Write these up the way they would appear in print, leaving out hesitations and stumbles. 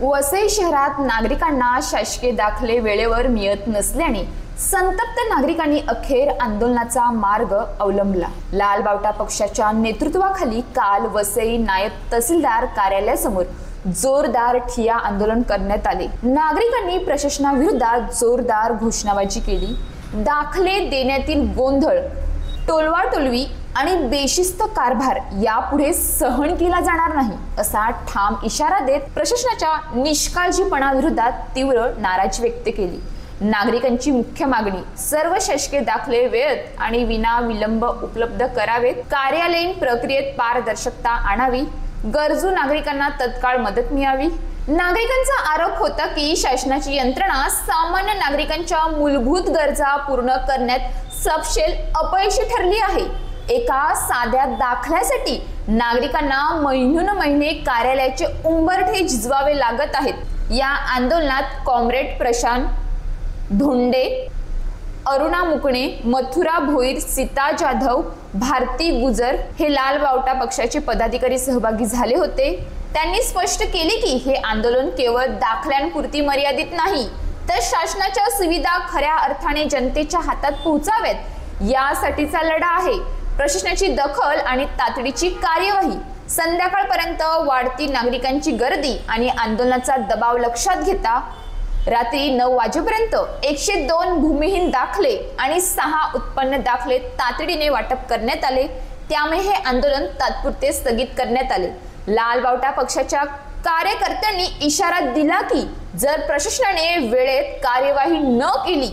वसई शहरात नागरिकांना शासकीय दाखले वेळेवर मिळत नसल्याने संतप्त नागरिकांनी अखेर आंदोलनाचा मार्ग अवलंबला। लाल बावटा पक्षाच्या नेतृत्वाखाली काल वसई नायब तहसीलदार कार्यालयासमोर जोरदार ठिय्या आंदोलन करण्यात आले। नागरिकांनी प्रशासनाविरोधात जोरदार घोषणाबाजी केली। दाखले देण्यातील गोंधळ, टोलवाटोलवी आणि बेशिस्त कारभार यापुढे सहन केला जाणार नाही असा ठाम इशारा देत प्रशासनाच्या निष्काळजीपणाविरोधात तीव्र नाराजी व्यक्त केली। नागरिकांची मुख्य मागणी सर्व शासकीय दाखले वेळेत आणि विना विलंब उपलब्ध करावेत, कार्यालयीन प्रक्रियेत पारदर्शकता आणावी, गरजू नागरिकांना तत्काळ मदत मिळावी। नागरिकांचा आरोप होता की शासनाची यंत्रणा सामान्य नागरिकांच्या मूलभूत गरजा पूर्ण करण्यात सपशेल अपयशी ठरली आहे। एका साध्या दाखल्यासाठी नागरिकांना महिने कार्यालयाचे उंबरठे झिजवावे लागत आहेत। या आंदोलनात कॉम्रेड प्रशांत धोंडे, अरुणा मुकणे, मथुरा भोईर, सीता जाधव, भारती गुजर हे लाल बावटा पक्षाचे पदाधिकारी सहभागी झाले होते। त्यांनी स्पष्ट केले की हे आंदोलन केवळ दाखल्यांपुरती मर्यादित नाही, तर शासनाच्या सुविधा खऱ्या अर्थाने जनतेच्या हातात पोहोचाव्यात यासाठीचा लढा आहे। प्रशासनाची दखल आणि तातडीची कार्यवाही, संध्याकाळपर्यंत वाढती नागरिकांची गर्दी आणि आंदोलनाचा दबाव लक्षात घेता रात्री 9 वाजेपर्यंत 102 भूमिहीन दाखले आणि 6 उत्पन्न दाखले तातडीने वाटप करण्यात आले। त्यामुळे हे आंदोलन तात्पुरते स्थगित करण्यात आले। लाल बावटा पक्षाच्या कार्यकर्त्यांनी इशारा दिला की जर प्रशासनाने वेळेत कार्यवाही न केली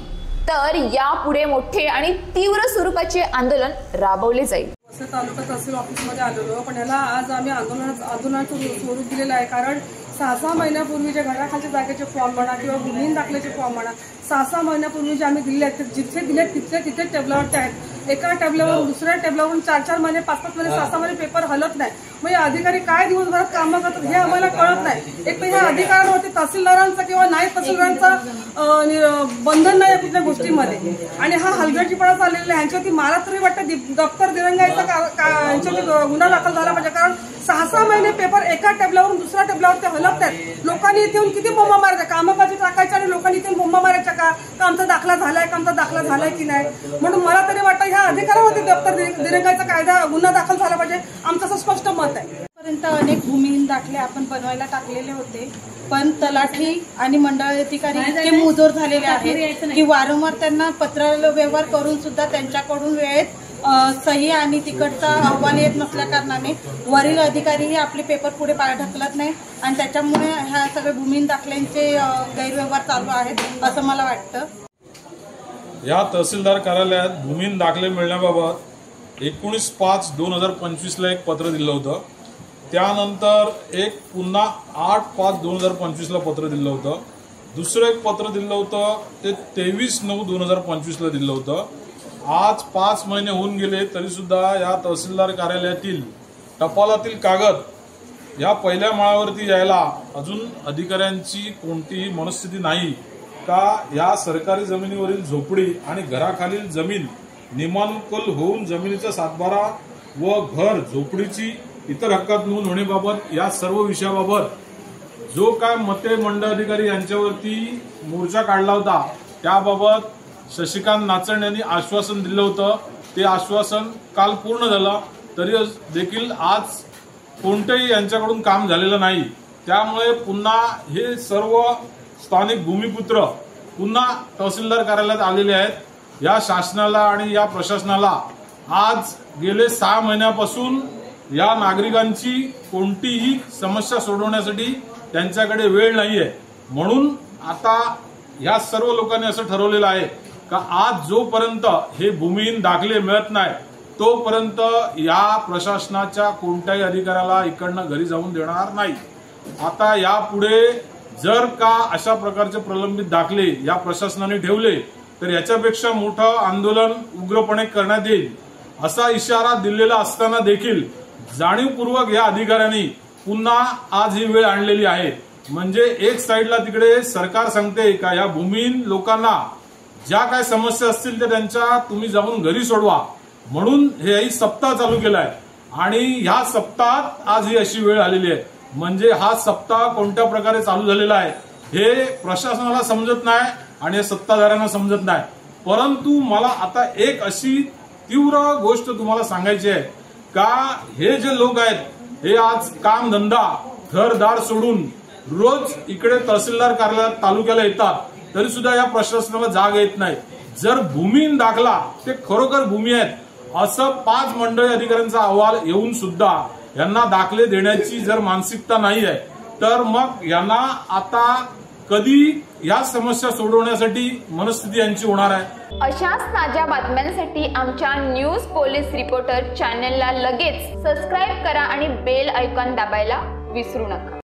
तर यापुढे मोठे आणि तीव्र स्वरूपाचे आंदोलन राबवले जाईल। वसई तालुका तहसील ऑफिसमध्ये आलेलो, पण याला आज आम्ही आंदोलनाचं स्वरूप दिलेलं आहे। कारण 6 महिन्यापूर्वी जे घराखालच्या जागेचे फॉर्म म्हणा किंवा भूमिहीन दाखल्याचे फॉर्म म्हणा, 6 महिन्यापूर्वी जे आम्ही दिले आहेत, जिथे दिले तिथे टेबलावरती आहेत। एका टेबलावर दुसऱ्या टेबलावरून 4 महिने 5 महिने 6 महिने पेपर हलत नाही। मग या अधिकारी काय दिवसभरात कामं करतात हे आम्हाला कळत नाही। एक तर ह्या अधिकाऱ्यांवरती तहसीलदारांचा किंवा नायब तहसीलदारांचा बंधन नाही कुठल्या गोष्टीमध्ये, आणि हा हलगर्जीपणा चाललेला आहे। यांच्यावरती मला तरी वाटतं दप्तर दिरंगाईचा यांच्यावरती गुन्हा दाखल झाला पाहिजे। कारण 6 महिने पेपर एका टेबलावरून दुसऱ्या टेबलावर ते हलत आहेत। लोकांनी इथे येऊन किती बोंबा मारायच्या, कामकाजी टाकायच्या आणि लोकांनी इथे बोंबा मारायच्या का आमचा दाखला झालाय का, आमचा दाखला झालाय की नाही। म्हणून मला तरी वाटतं ह्या अधिकाऱ्यावरती दप्तर दिरंगाईचा कायदा गुन्हा दाखल झाला पाहिजे, आमचं असं स्पष्ट मत आहे। पर्यंत अनेक भूमिहीन दाखले आपण बनवायला टाकलेले होते, पण तलाठी आणि मंडळ अधिकारी इतके मुजोर झालेले आहेत की वारंवार त्यांना पत्र व्यवहार करून सुद्धा त्यांच्याकडून वेळेत सही आणि तिकडचा अहवाल येत नसल्या कारणाने वरील अधिकारीही आपले पेपर पुढे ढकलत नाही, आणि त्याच्यामुळे ह्या सगळे भूमिहीन दाखल्यांचे गैरव्यवहार चालू आहेत असं मला वाटतं। या तहसीलदार कार्यालयात भूमिहीन दाखले मिळण्याबाबत 19/5/2025 ला एक पत्र दिलं होतं। त्यानंतर एक पुन्हा 8/5/2025 ला पत्र दिलं होतं। दुसरं एक पत्र दिलं होतं ते 23/9/2025 ला दिलं होतं। आज 5 महिने होऊन गेले तरी सुद्धा या तहसीलदार कार्यालयातील टपालातील कागद या पहिल्या माळावरती यायला अजून अधिकाऱ्यांची कोणतीही मनस्थिती नाही का या सरकारी जमिनीवरील झोपडी आणि घराखालील जमीन नियमानुकूल होऊन जमिनीचा सातबारा व घर झोपडीची इतर हक्कात नोंद होण्याबाबत या सर्व विषयाबाबत जो काय मते मंडळ अधिकारी यांच्यावरती मोर्चा काढला होता त्याबाबत शशिकांत नाचण यांनी आश्वासन दिलं होतं। ते आश्वासन काल पूर्ण झालं तरी देखील आज कोणतेही यांच्याकडून काम झालेलं नाही। त्यामुळे पुन्हा हे सर्व स्थानिक भूमिपुत्र पुन्हा तहसीलदार कार्यालयात आलेले आहेत। या शासनाला आणि या प्रशासनाला आज गेले 6 महिन्यापासून या नागरिकांची कोणतीही समस्या सोडवण्यासाठी त्यांच्याकडे वेळ नाहीये। म्हणून आता या सर्व लोकांनी असं ठरवलेलं आहे का आज जोपर्यंत हे भूमिहीन दाखले मिळत नाही तोपर्यंत या प्रशासनाच्या कोणत्याही अधिकाऱ्याला इकडनं घरी जाऊन देणार नाही। आता यापुढे जर का अशा प्रकारचे प्रलंबित दाखले या प्रशासनाने ठेवले तर याच्यापेक्षा मोठं आंदोलन उग्रपणे करण्यात येईल असा इशारा दिलेला असताना देखील जाणीवपूर्वक या अधिकाऱ्यांनी पुन्हा आज ही वेळ आणलेली आहे। म्हणजे एक साईडला तिकडे सरकार सांगते का या भूमिहीन लोकांना ज्या काय समस्या असतील त्या त्यांच्या तुम्ही जाऊन घरी सोडवा, म्हणून हे सप्ताह चालू केलाय आणि ह्या सप्ताहात आज ही अशी वेळ आलेली आहे। म्हणजे हा सप्ताह कोणत्या प्रकारे चालू झालेला आहे हे प्रशासनाला समजत नाही आणि सत्ताधाऱ्यांना समजत नाही. परंतु मला आता एक अशी तीव्र गोष्ट तुम्हाला सांगायची आहे का हे जे लोक आहेत हे आज काम धंदा घरदार सोडून रोज इकडे तहसीलदार कार्यालयात तालुक्याला येतात, तरी सुद्धा या प्रशासनाला जाग येत नाही. जर भूमिहीन दाखला ते खरोखर भूमी आहेत असं 5 मंडळी अधिकाऱ्यांचा अहवाल येऊन सुद्धा यांना दाखले देण्याची जर मानसिकता नाही आहे, तर मग यांना आता कधी या समस्या सोडवण्यासाठी मनस्थिती यांची होणार आहे. अशाच ताज्या बातम्यांसाठी आमच्या न्यूज पोलीस रिपोर्टर चॅनलला लगेच सबस्क्राईब करा आणि बेल आयकॉन दाबायला विसरू नका.